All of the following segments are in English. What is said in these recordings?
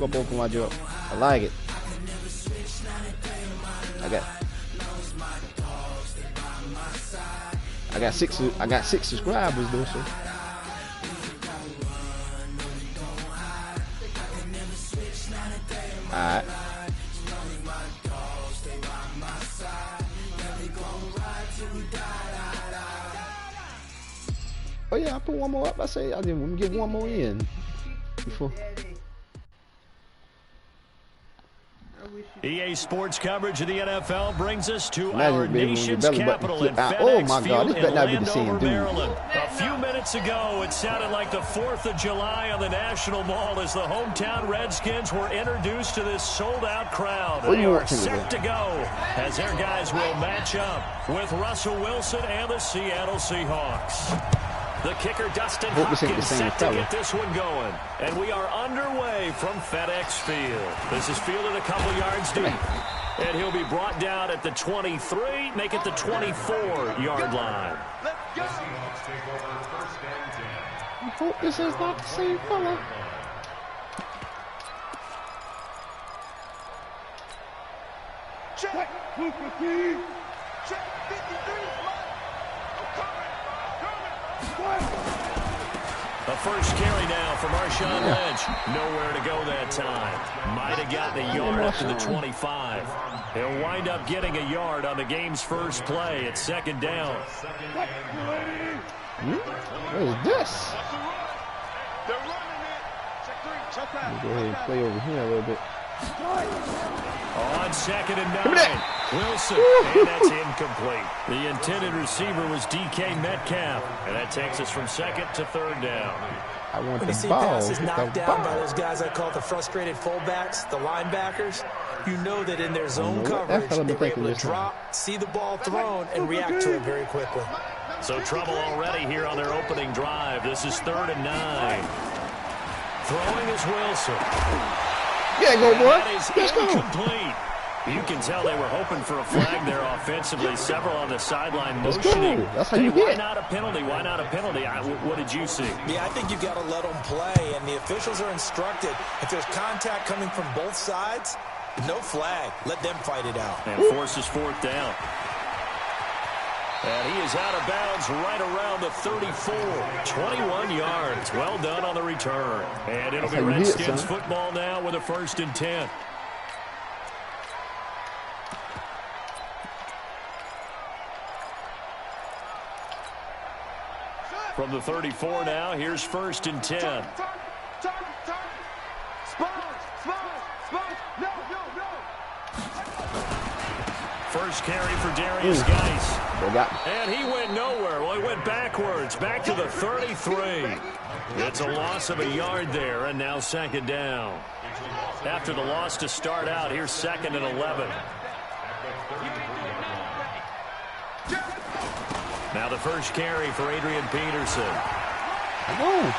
Up open my job. I like it. I got six subscribers though, so. Alright. Oh yeah, I put one more up. I say I didn't get one more in before. EA Sports coverage of the NFL brings us to Imagine our nation's capital in FedEx oh my God, Field this in better not be the Landover, same dude. Maryland. A few minutes ago, it sounded like the 4th of July on the National Mall as the hometown Redskins were introduced to this sold-out crowd. They are set to go as their guys will match up with Russell Wilson and the Seattle Seahawks. The kicker, Dustin Hopkins, set to get this one going. And we are underway from FedEx Field. This is fielded a couple yards deep. And he'll be brought down at the 23, make it the 24-yard line. I hope this is not the same fella. Check. Check 53. The first carry now for Marshawn Lynch. Nowhere to go that time. Might have gotten a yard up to the 25. He'll wind up getting a yard on the game's first play. It's second down. What is this? Let me go ahead and play over here a little bit. On second and 9. Wilson, and that's incomplete. The intended receiver was DK Metcalf, and that takes us from second to third down. I want when the you see ball. passes knocked down by those guys I call the frustrated fullbacks, the linebackers, you know that in their zone coverage, they're able to drop, see the ball thrown, and react to it very quickly. So trouble already here on their opening drive. This is 3rd and 9. Throwing is Wilson. Yeah, go, boy. That is incomplete. You can tell they were hoping for a flag there offensively. Several on the sideline motioning. That's how you why hit. not a penalty? Why not a penalty? What did you see? Yeah, I think you've got to let them play, and the officials are instructed. If there's contact coming from both sides, no flag. Let them fight it out. And forces 4th down. And he is out of bounds right around the 34. 21 yards. Well done on the return. And it'll be Redskins football now with a 1st and 10. From the 34 now, here's 1st and 10. First carry for Darius Geis. And he went nowhere. Well, he went backwards, back to the 33. It's a loss of a yard there, and now second down. After the loss to start out, here's 2nd and 11. Now the first carry for Adrian Peterson. And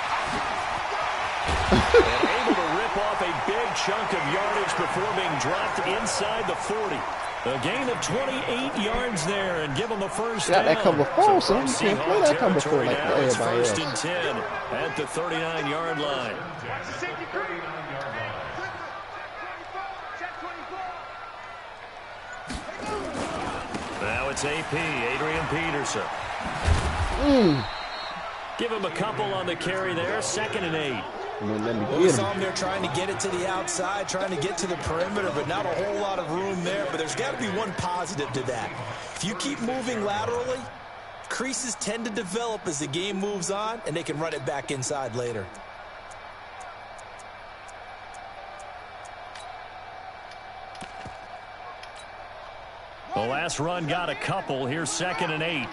able to rip off a big chunk of yardage before being dropped inside the 40. A gain of 28 yards there and give them a first down. That cover full, so you can't play that cover full like everybody else. 1st and 10 at the 39-yard line. Now it's AP, Adrian Peterson. Give him a couple on the carry there, 2nd and 8. We saw him there trying to get it to the outside, trying to get to the perimeter, but not a whole lot of room there. But there's got to be one positive to that. If you keep moving laterally, creases tend to develop as the game moves on, and they can run it back inside later. The last run got a couple. Here's 2nd and 8.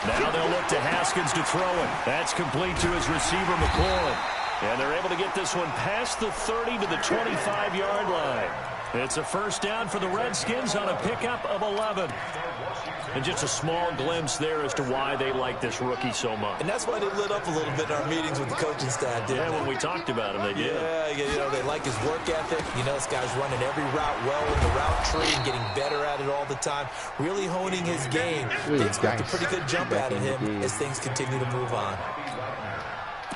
Now they'll look to Haskins to throw it. That's complete to his receiver, McLaurin. And they're able to get this one past the 30 to the 25-yard line. It's a first down for the Redskins on a pickup of 11. And just a small glimpse there as to why they like this rookie so much. And that's why they lit up a little bit in our meetings with the coaching staff, didn't they? When we talked about him, they did. Yeah, you know, they like his work ethic. You know, this guy's running every route well in the route tree and getting better at it all the time. Really honing his game. They expect a pretty good jump out of him as things continue to move on.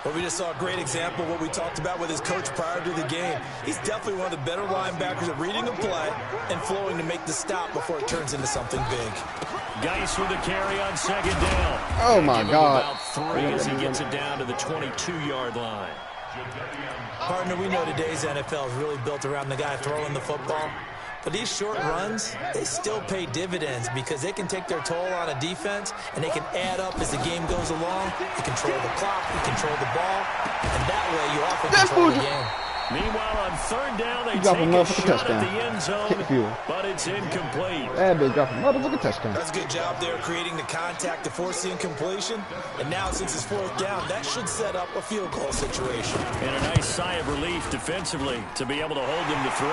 Well, we just saw a great example of what we talked about with his coach prior to the game. He's definitely one of the better linebackers at reading a play and flowing to make the stop before it turns into something big. Geis with a carry on second down. Oh, my God. About 3 as he gets it down to the 22-yard line. Partner, we know today's NFL is really built around the guy throwing the football. But these short runs, they still pay dividends because they can take their toll on a defense, and they can add up as the game goes along. You control the clock, you control the ball, and that way you often control the game. Meanwhile, on third down, they take a shot at the end zone, but it's incomplete. That big drop a motherfucking touchdown. That's a good job there creating the contact to force the incompletion. And now, since it's fourth down, that should set up a field goal situation. And a nice sigh of relief defensively to be able to hold them to 3.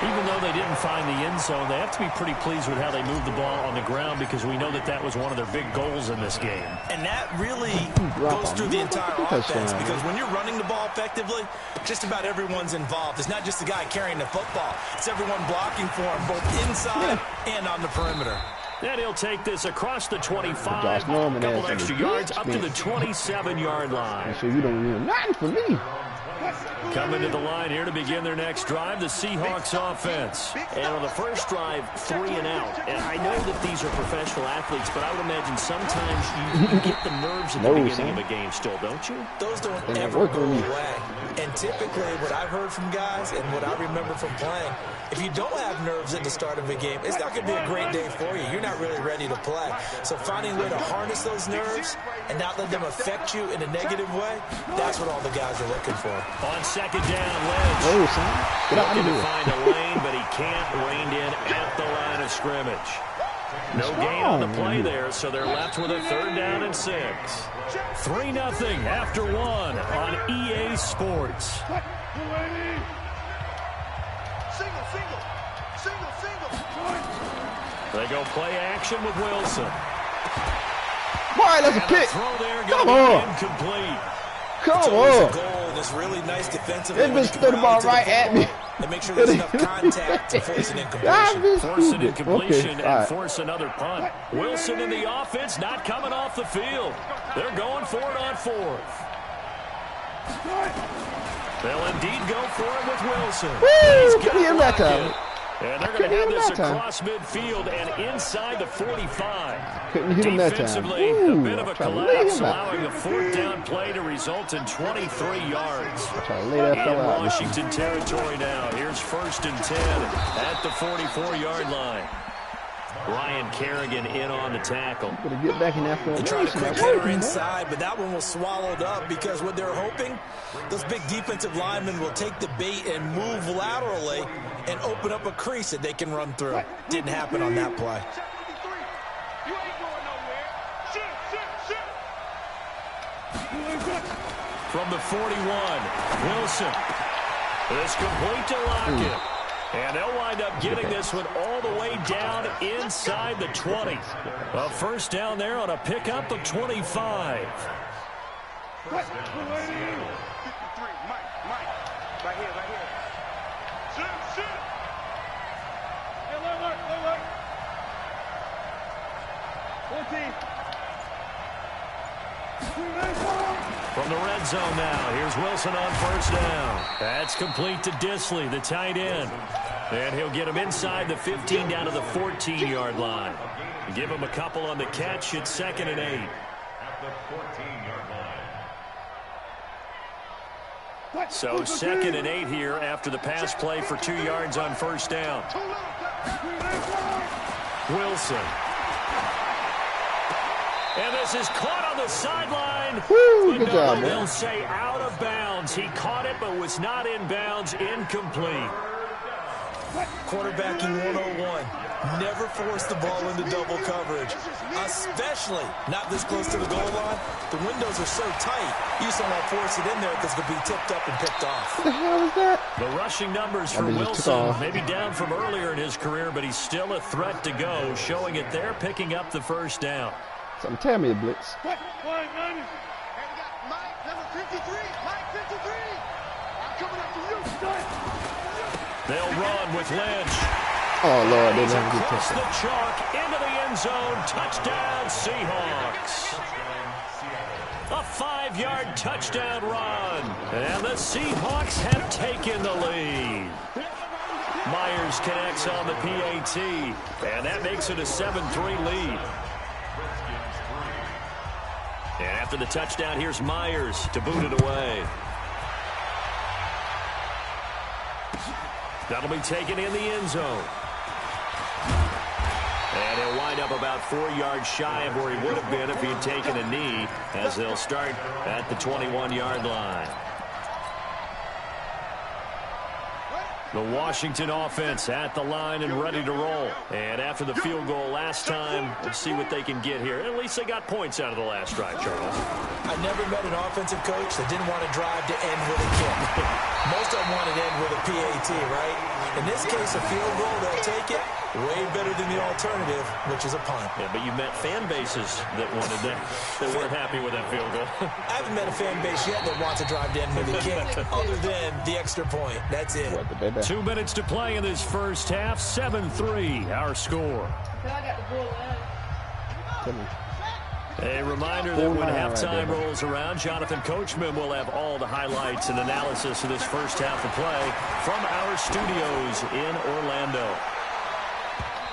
Even though they didn't find the end zone, they have to be pretty pleased with how they moved the ball on the ground because we know that that was one of their big goals in this game. And that really goes through the entire offense because when you're running the ball effectively, just about everyone's involved. It's not just the guy carrying the football. It's everyone blocking for him both inside and on the perimeter. And he'll take this across the 25, a couple extra yards up to the 27-yard line. So you don't need nothing for me. Coming to the line here to begin their next drive, the Seahawks offense. And on the first drive, 3 and out. And I know that these are professional athletes, but I would imagine sometimes you get the nerves at the beginning of a game still, don't you? Those don't ever go away. And typically what I've heard from guys and what I remember from playing, if you don't have nerves at the start of a game, it's not going to be a great day for you. You're not really ready to play. So finding a way to harness those nerves and not let them affect you in a negative way, that's what all the guys are looking for. On second down, Lynch. Looking to find a lane, but he can't. Reined in at the line of scrimmage. No gain on the play there, so they're left with a third down and 6. 3-0 after 1 on EA Sports. They go play action with Wilson. Boy, that's a pick. Come on. Incomplete. Come on. It's really nice defensively. It just threw the ball right at me. And make sure there's enough contact to force an incompletion. Force an incompletion and force another punt. Wilson in the offense not coming off the field. They're going for it on 4th. They'll indeed go for it with Wilson. Woo! Couldn't hit him that time. And they're going to have this across midfield and inside the 45. Couldn't hit him that time. Defensively, a bit of a collapse, allowing a fourth down play to result in 23 yards. In Washington territory now. Here's 1st and 10 at the 44-yard line. Ryan Kerrigan in on the tackle. Gonna get back in after they tried a quick hitter inside, but that one was swallowed up because what they're hoping, those big defensive linemen will take the bait and move laterally and open up a crease that they can run through. Didn't happen on that play. From the 41, Wilson. It's complete to Lockett. And they'll wind up getting this one all the way down inside the 20. A first down there on a pickup of 25. Right here. Shoot. Hey, look. 14. From the red zone now, here's Wilson on first down. That's complete to Disley, the tight end. And he'll get him inside the 15 down to the 14-yard line. Give him a couple on the catch. It's 2nd and 8. At the 14-yard line. So 2nd and 8 here after the pass play for 2 yards on first down. Wilson. And this is caught on the sideline. Woo, good job, man. They'll say out of bounds. He caught it but was not in bounds. Incomplete. Quarterbacking 101. Never force the ball into double coverage, especially not this close to the goal line. The windows are so tight, you just don't want to force it in there because it'll be tipped up and picked off. What the hell is that? The rushing numbers for Wilson, maybe down from earlier in his career, but he's still a threat to go, showing it there, picking up the first down. Something tell me a blitz. Mike, number 53. Mike 53. I'm coming up to you. They'll run with Lynch. Oh, Lord, they He's didn't have a good across the touchdown. chalk into the end zone. Touchdown, Seahawks. A 5-yard touchdown run. And the Seahawks have taken the lead. Myers connects on the PAT, and that makes it a 7-3 lead. And after the touchdown, here's Myers to boot it away. That'll be taken in the end zone. And he'll wind up about 4 yards shy of where he would have been if he had taken a knee, as they'll start at the 21-yard line. The Washington offense at the line and ready to roll. And after the field goal last time, we'll see what they can get here. At least they got points out of the last drive, Charles. I never met an offensive coach that didn't want to drive to end with a kick. Most of them want to end with a PAT, right? In this case, a field goal, they'll take it. Way better than the alternative, which is a punt. Yeah, but you met fan bases that wanted that, that weren't happy with that field goal. I haven't met a fan base yet that wants to drive to end with a kick, other than the extra point. That's it. 2 minutes to play in this first half. 7-3, our score. A reminder that when halftime rolls around, Jonathan Coachman will have all the highlights and analysis of this first half of play from our studios in Orlando.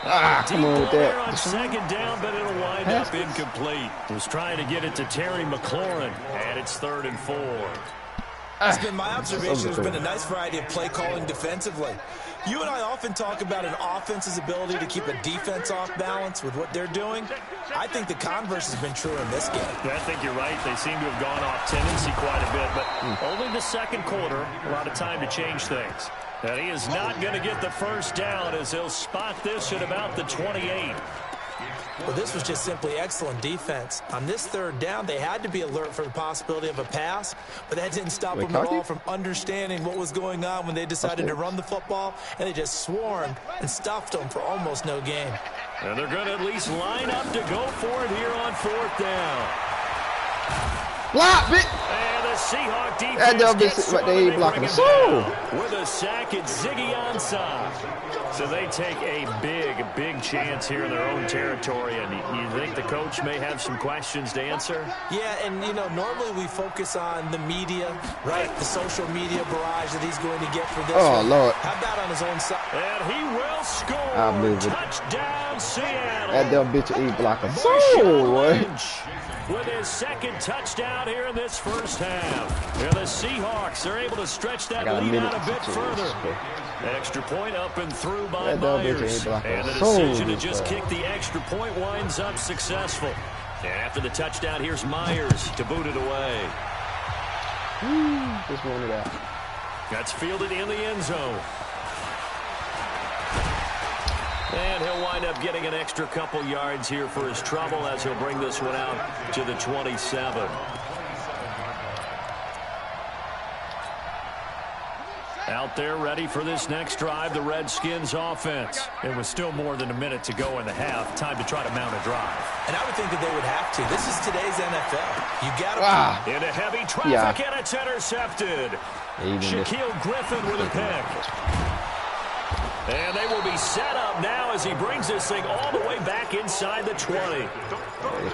Come on with that. On second down, but it'll wind up incomplete. Was trying to get it to Terry McLaurin, and it's 3rd and 4. It's been my observation there's been a nice variety of play calling defensively. You and I often talk about an offense's ability to keep a defense off balance with what they're doing. I think the converse has been true in this game. Yeah, I think you're right. They seem to have gone off tendency quite a bit, but only the second quarter, a lot of time to change things. And he is not going to get the first down as he'll spot this at about the 28. Well, this was just simply excellent defense. On this 3rd down, they had to be alert for the possibility of a pass, but that didn't stop them at all from understanding what was going on when they decided to run the football, and they just swarmed and stuffed them for almost no gain. And they're going to at least line up to go for it here on 4th down. Block, bitch. And the Seahawk defense gets what they blocking. With a sack, it's Ziggy Ansah. So they take a big chance here in their own territory. And you think the coach may have some questions to answer? Yeah, and, you know, normally we focus on the media, right? The social media barrage that he's going to get for this one. Lord. How about on his own side? And he will score. I'm moving. Touchdown, Seattle. That dumb bitch ain't blocking. With his second touchdown here in this first half. And the Seahawks are able to stretch that lead out a bit further. Extra point up and through by Myers. And the decision to just kick the extra point winds up successful. And after the touchdown, here's Myers to boot it away. Just wanted out. That's fielded in the end zone. And he'll wind up getting an extra couple yards here for his trouble as he'll bring this one out to the 27. Out there ready for this next drive, the Redskins offense. It was still more than a minute to go in the half. Time to try to mount a drive. And I would think that they would have to. This is today's NFL. You got to into heavy traffic, and it's intercepted. Shaquille Griffin with a pick. And they will be set up now as he brings this thing all the way back inside the 20.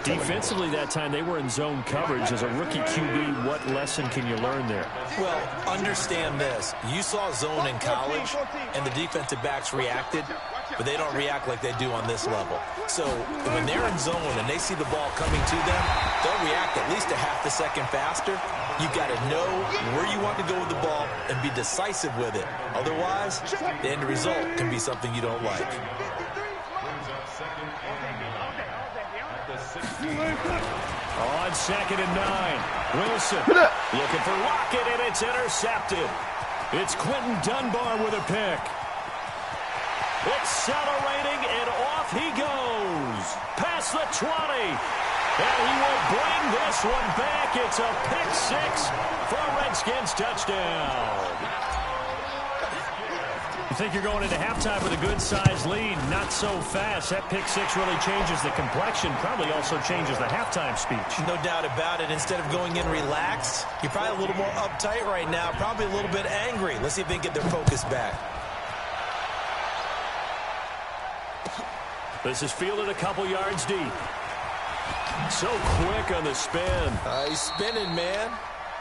Defensively that time, they were in zone coverage. As a rookie QB, what lesson can you learn there? Well, understand this. You saw zone in college, and the defensive backs reacted, but they don't react like they do on this level. So when they're in zone and they see the ball coming to them, they'll react at least a half a second faster. You've got to know where you want to go with the ball and be decisive with it. Otherwise, the end result can be something you don't like. On 2nd and 9, Wilson looking for Lockett, and it's intercepted. It's Quentin Dunbar with a pick. Accelerating, and off he goes. Past the 20. And he will bring this one back. It's a pick-6 for a Redskins touchdown. You think you're going into halftime with a good-sized lead? Not so fast. That pick-6 really changes the complexion. Probably also changes the halftime speech. No doubt about it. Instead of going in relaxed, you're probably a little more uptight right now. Probably a little bit angry. Let's see if they can get their focus back. This is fielded a couple yards deep. So quick on the spin. He's spinning, man.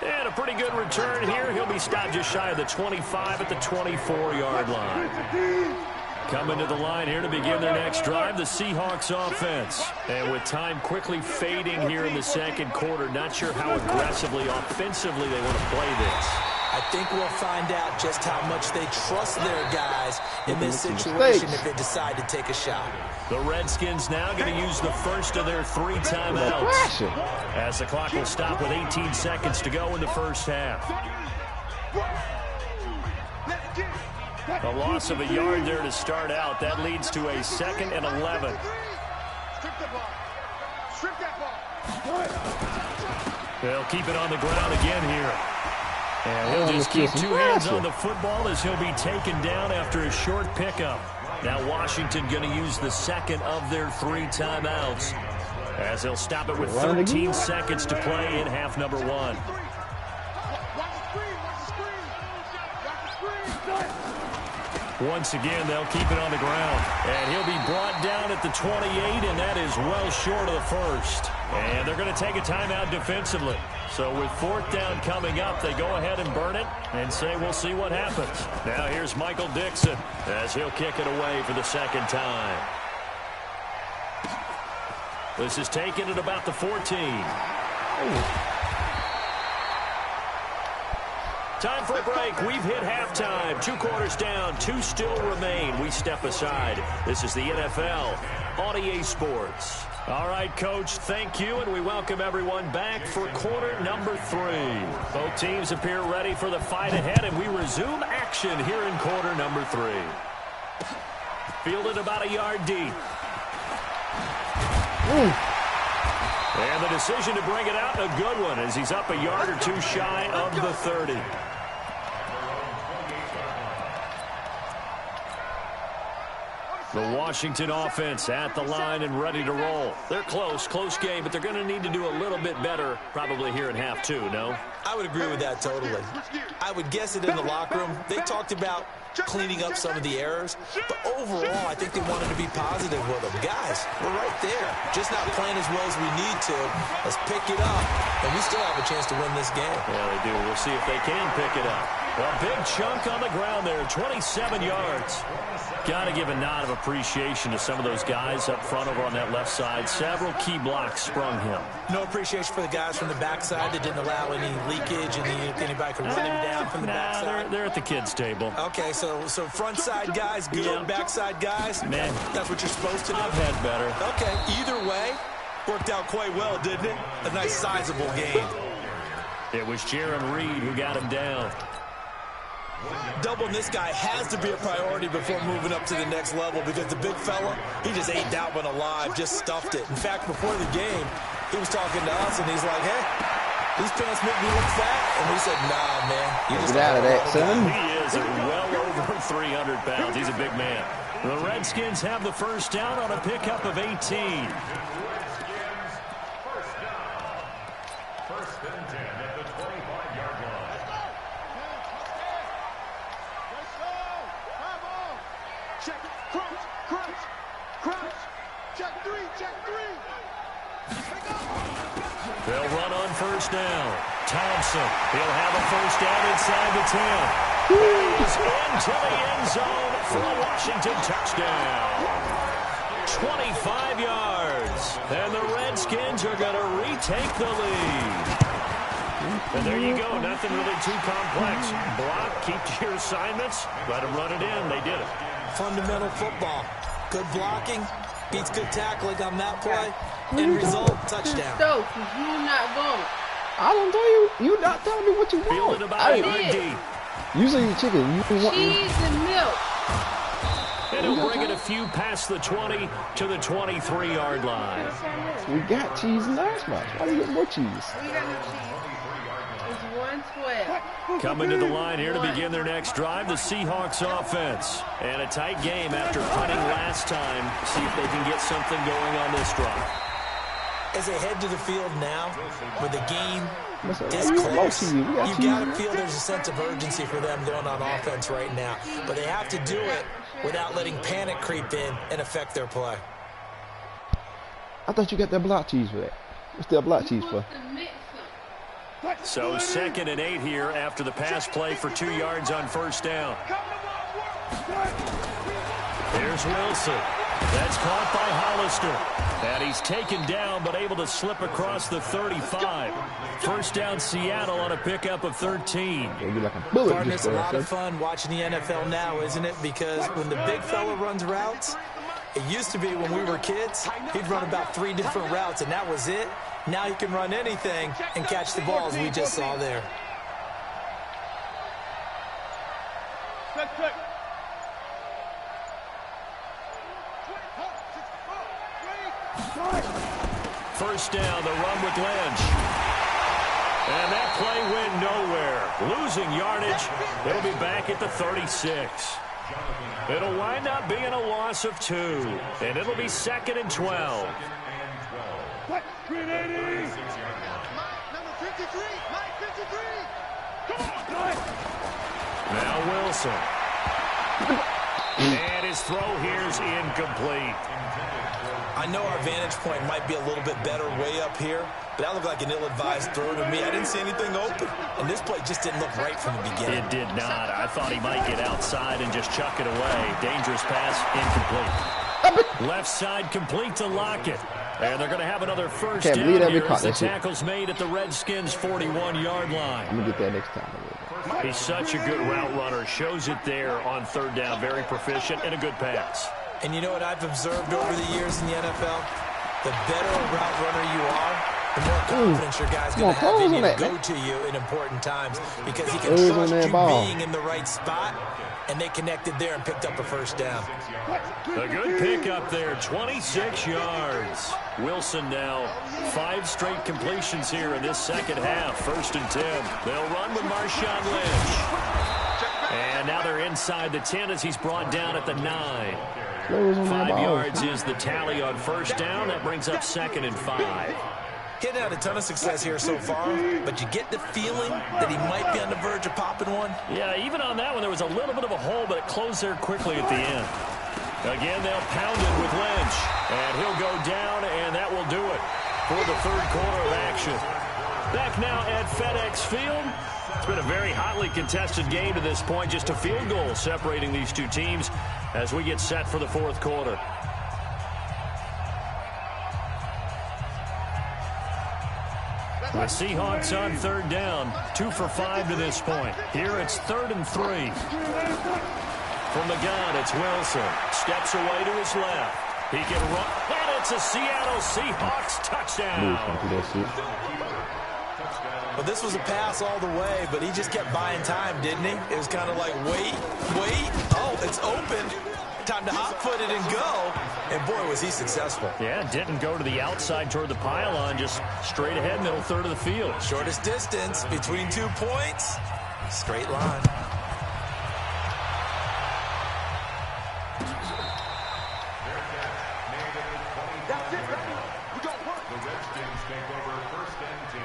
And a pretty good return here. He'll be stopped just shy of the 25 at the 24-yard line. Coming to the line here to begin their next drive, the Seahawks offense. And with time quickly fading here in the second quarter, not sure how aggressively, offensively they want to play this. I think we'll find out just how much they trust their guys in this situation if they decide to take a shot. The Redskins now going to use the first of their 3 timeouts as the clock will stop with 18 seconds to go in the first half. A loss of a yard there to start out. That leads to a 2nd and 11. They'll keep it on the ground again here. And he'll just keep 2 hands on the football as he'll be taken down after a short pickup. Now Washington going to use the second of their 3 timeouts as they'll stop it with 13 seconds to play in half number 1. Once again, they'll keep it on the ground. And he'll be brought down at the 28, and that is well short of the first. And they're going to take a timeout defensively. So with 4th down coming up, they go ahead and burn it and say we'll see what happens. Now here's Michael Dixon as he'll kick it away for the 2nd time. This is taken at about the 14. Time for a break. We've hit halftime. 2 quarters down. 2 still remain. We step aside. This is the NFL on EA Sports. All right, Coach, thank you, and we welcome everyone back for quarter number 3. Both teams appear ready for the fight ahead, and we resume action here in quarter number 3. Fielded about a yard deep. And the decision to bring it out, a good one, as he's up a yard or 2 shy of the 30. The Washington offense at the line and ready to roll. They're close game, but they're going to need to do a little bit better probably here in half 2, no? I would agree with that totally. I would guess it in the locker room. They talked about cleaning up some of the errors, but overall, I think they wanted to be positive with them. Guys, we're right there. Just not playing as well as we need to. Let's pick it up, and we still have a chance to win this game. Yeah, they do. We'll see if they can pick it up. A big chunk on the ground there, 27 yards. Got to give a nod of appreciation to some of those guys up front over on that left side. Several key blocks sprung him. No appreciation for the guys from the backside that didn't allow any leakage and anybody could run him down from the backside. They're at the kids' table. Okay, so front side guys, good, backside guys, man, that's what you're supposed to do. I've had better. Okay, either way, worked out quite well, didn't it? A nice sizable gain. It was Jaron Reed who got him down. Doubling this guy has to be a priority before moving up to the next level because the big fella, he just ate that one alive, just stuffed it. In fact, before the game, he was talking to us, and he's like, hey, these pants make me look fat. And we said, nah, man. You just get out of that, son. He is well over 300 pounds. He's a big man. The Redskins have the first down on a pickup of 18. They'll run on first down. Thompson, he'll have a first down inside the 10. He's into the end zone for a Washington touchdown. 25 yards. And the Redskins are going to retake the lead. And there you go. Nothing really too complex. Block, keep to your assignments. Let them run it in. They did it. Fundamental football. Good blocking. Beats good tackling on that play. End result, touchdown. So, you're not going. I don't tell you. You're not telling me what you want. Fielded about a yard deep. Usually you chicken. You want cheese and milk. And he'll bring it a few past the 20 to the 23-yard line. We got cheese in last match. Why do you get more cheese? We got no cheese. It's 112. Coming to the line here to begin their next drive, the Seahawks offense. And a tight game after punting last time. See if they can get something going on this drive. As they head to the field now, with the game this close, you got to feel there's a sense of urgency for them going on offense right now. But they have to do it without letting panic creep in and affect their play. I thought you got that block cheese for that. What's that black cheese for? So 2nd and 8 here after the pass play for 2 yards on first down. Here's Wilson. That's caught by Hollister. And he's taken down but able to slip across the 35. First down Seattle on a pickup of 13. Partner, it's a lot of fun watching the NFL now, isn't it? Because when the big fella runs routes, it used to be when we were kids, he'd run about 3 different routes, and that was it. Now he can run anything and catch the balls we just saw there. First down, the run with Lynch. And that play went nowhere. Losing yardage. It'll be back at the 36. It'll wind up being a loss of 2. And it'll be 2nd and 12. Now Wilson. And his throw here is incomplete. I know our vantage point might be a little bit better way up here, but that looked like an ill-advised throw to me. I didn't see anything open, and this play just didn't look right from the beginning. It did not. I thought he might get outside and just chuck it away. Dangerous pass, incomplete. Left side complete to Lockett. And they're going to have another first down here as the tackle's made at the Redskins' 41-yard line. I'm going to get that next time. He's such a good route runner. Shows it there on 3rd down. Very proficient and a good pass. And you know what I've observed over the years in the NFL? The better a route runner you are, the more confidence your guy's going to have in you to go to you in important times, because he can trust you being in the right spot, and they connected there and picked up a first down. A good pickup there, 26 yards. Wilson now 5 straight completions here in this second half. 1st and 10. They'll run with Marshawn Lynch. And now they're inside the 10 as he's brought down at the 9. 5 yards is the tally on first down. That brings up 2nd and 5. He's had a ton of success here so far, but you get the feeling that he might be on the verge of popping one. Yeah, even on that one, there was a little bit of a hole, but it closed there quickly at the end. Again, they'll pound it with Lynch, and he'll go down, and that will do it for the 3rd quarter of action. Back now at FedEx Field. It's been a very hotly contested game to this point. Just a field goal separating these two teams as we get set for the 4th quarter. The Seahawks on 3rd down. 2 for 5 to this point. Here it's 3rd and 3. From the gun, it's Wilson. Steps away to his left. He can run. And it's a Seattle Seahawks touchdown. Well, this was a pass all the way, but he just kept buying time, didn't he? It was kind of like, wait. Oh, it's open. Time to hot-foot it and go. And, boy, was he successful. Yeah, didn't go to the outside toward the pylon, just straight ahead, middle third of the field. Shortest distance between 2 points. Straight line. That's it, baby. We got work. The Redskins take over 1st and 10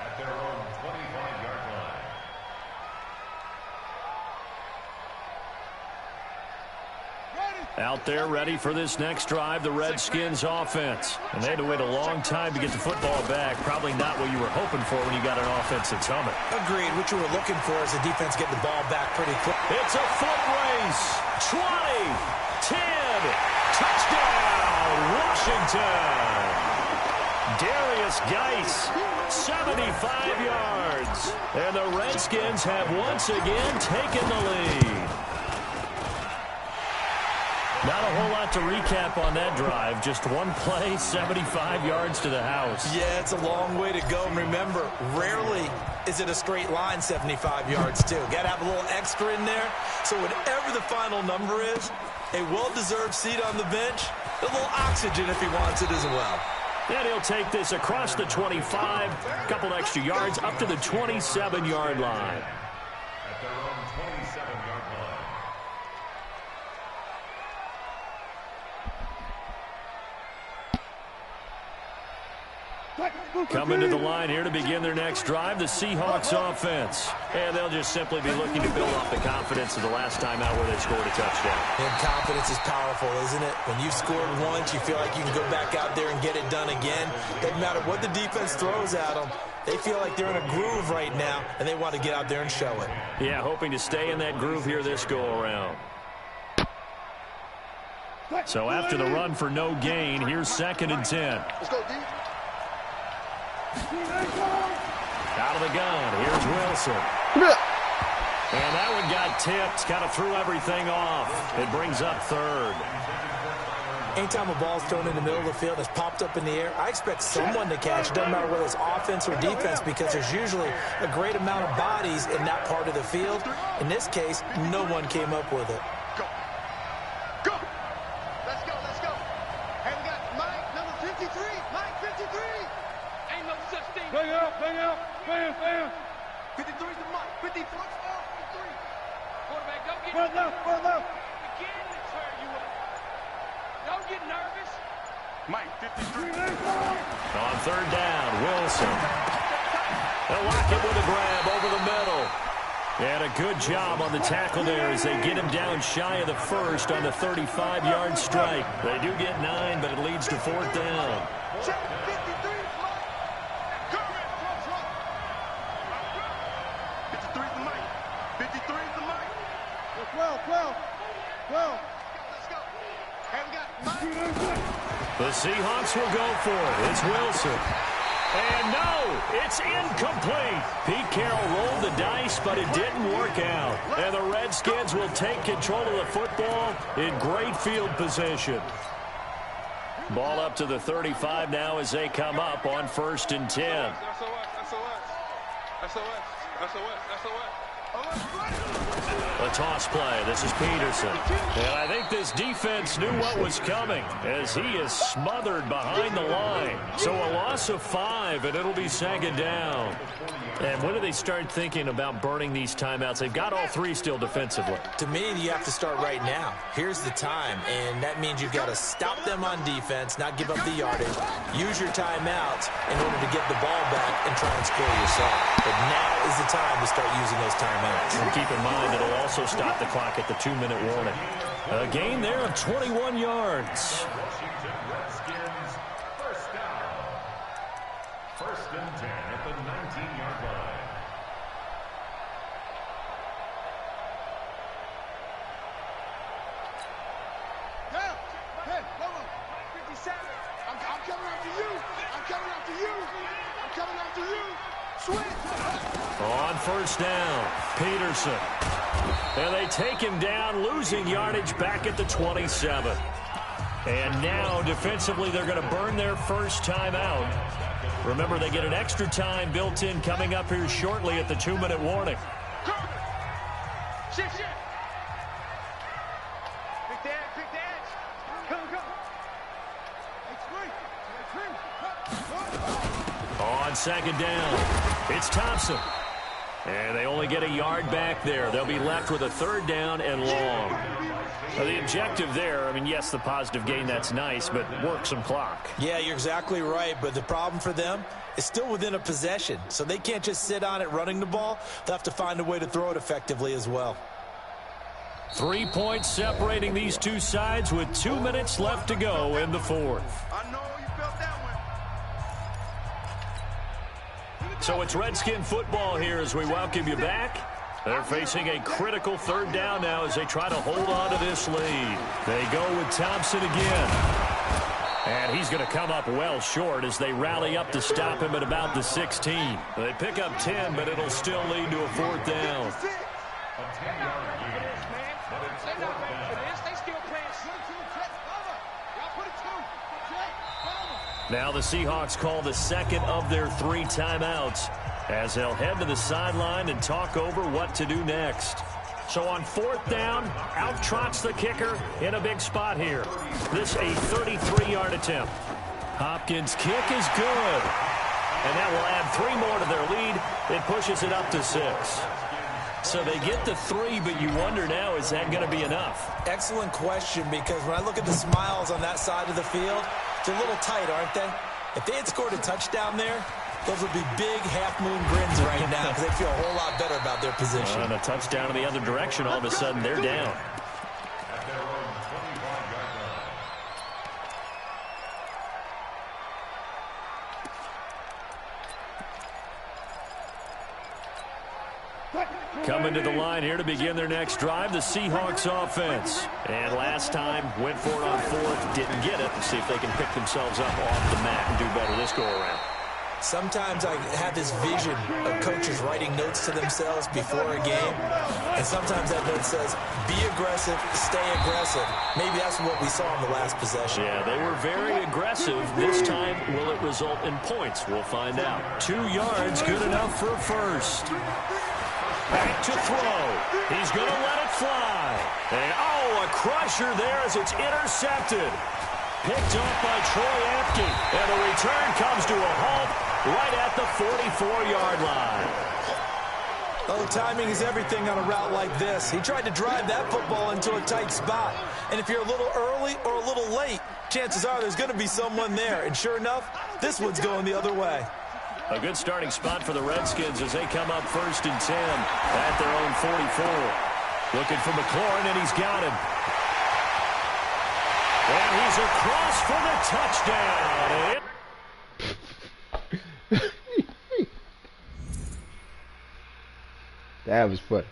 at their own 25-yard line. Out there ready for this next drive, the Redskins offense. And they had to wait a long time to get the football back. Probably not what you were hoping for when you got an offense that's humming. Agreed. What you were looking for is the defense getting the ball back pretty quick. It's a foot race. 20, 10, touchdown, Washington. Darius Geis, 75 yards. And the Redskins have once again taken the lead. Not a whole lot to recap on that drive. Just one play, 75 yards to the house. Yeah, it's a long way to go. And remember, rarely is it a straight line 75 yards, too. Got to have a little extra in there. So whatever the final number is, a well-deserved seat on the bench, a little oxygen if he wants it as well. And he'll take this across the 25, a couple extra yards, up to the 27-yard line. At their own 27-yard line. Coming to the line here to begin their next drive, the Seahawks offense. And they'll just simply be looking to build off the confidence of the last time out where they scored a touchdown. And confidence is powerful, isn't it? When you've scored once, you feel like you can go back out there and get it done again. Doesn't matter what the defense throws at them. They feel like they're in a groove right now, and they want to get out there and show it. Yeah, hoping to stay in that groove here this go-around. So after the run for no gain, here's 2nd and 10. Let's go, D. Out of the gun, here's Wilson. And that one got tipped, kind of threw everything off. It brings up 3rd. Anytime a ball's thrown in the middle of the field that's popped up in the air, I expect someone to catch. It doesn't matter whether it's offense or defense, because there's usually a great amount of bodies in that part of the field. In this case, no one came up with it. Go. Go. Let's go. Let's go. Hey, we got Mike, number 53. Mike, 53. Ain't no such thing. Bang out. Bang out. Bam, bam. 53 is the Mike. 54 is 53. Quarterback, don't get left. Again to turn you up. Don't get nervous. Mike, 53. On 3rd down, Wilson. They'll lock it with a grab over the middle. And a good job on the tackle there as they get him down shy of the 1st on the 35-yard strike. They do get 9, but it leads to 4th down. Check 53 is Mike. Go ahead, 53 is the Mike. 53 is the Mike. 12. Let's go. Hey, we got Mike. The Seahawks will go for it. It's Wilson. And no, it's incomplete. Pete Carroll rolled the dice, but it didn't work out. And the Redskins will take control of the football in great field position. Ball up to the 35 now as they come up on 1st and 10. A toss play. This is Peterson. And I think this defense knew what was coming as he is smothered behind the line. So a loss of 5, and it'll be 2nd down. And when do they start thinking about burning these timeouts? They've got all 3 still defensively. To me, you have to start right now. Here's the time, and that means you've got to stop them on defense, not give up the yardage, use your timeouts in order to get the ball back and try and score yourself. But now is the time to start using those timeouts. And keep in mind, it'll also stop the clock at the 2-minute warning. A gain there of 21 yards. Washington Redskins, 1st down. 1st and 10 at the 19-yard line. Hey, come on. 57. I'm coming after you. I'm coming after you. Switch. On 1st down, Peterson. And they take him down, losing yardage back at the 27. And now, defensively, they're going to burn their 1st timeout. Remember, they get an extra time built in coming up here shortly at the 2-minute warning. Shift. Pick the edge. Come. On 2nd down, it's Thompson. And they only get a yard back there. They'll be left with a 3rd down and long. Now, the objective there, I mean, yes, the positive gain, that's nice, but work some clock. Yeah, you're exactly right, but the problem for them is still within a possession, so they can't just sit on it running the ball. They'll have to find a way to throw it effectively as well. 3 points separating these two sides with 2 minutes left to go in the 4th. I know you felt that one. So it's Redskin football here as we welcome you back. They're facing a critical 3rd down now as they try to hold on to this lead. They go with Thompson again. And he's going to come up well short as they rally up to stop him at about the 16. They pick up 10, but it'll still lead to a 4th down. A 10-yard gain. But it's 4th down. Now the Seahawks call the 2nd of their 3 timeouts as they'll head to the sideline and talk over what to do next. So on 4th down, out trots the kicker in a big spot here. This a 33-yard attempt. Hopkins' kick is good. And that will add 3 more to their lead. It pushes it up to 6. So they get the 3, but you wonder now, is that going to be enough? Excellent question, because when I look at the smiles on that side of the field, they're a little tight, aren't they? If they had scored a touchdown there, those would be big half-moon grins right now because they feel a whole lot better about their position. And a touchdown in the other direction, all of a sudden they're down. At their own 25-yard line. Coming to the line here to begin their next drive, the Seahawks offense. And last time, went for it on fourth, didn't get it. Let's see if they can pick themselves up off the mat and do better this go-around. Sometimes I have this vision of coaches writing notes to themselves before a game, and sometimes that note says, be aggressive, stay aggressive. Maybe that's what we saw in the last possession. Yeah, they were very aggressive. This time, will it result in points? We'll find out. 2 yards, good enough for a first. Back to throw. He's going to let it fly. And, a crusher there as it's intercepted. Picked up by Troy Apke. And the return comes to a halt right at the 44-yard line. Oh, timing is everything on a route like this. He tried to drive that football into a tight spot. And if you're a little early or a little late, chances are there's going to be someone there. And sure enough, this one's going the other way. A good starting spot for the Redskins as they come up 1st and 10 at their own 44. Looking for McLaurin, and he's got him. And he's across for the touchdown. That was funny.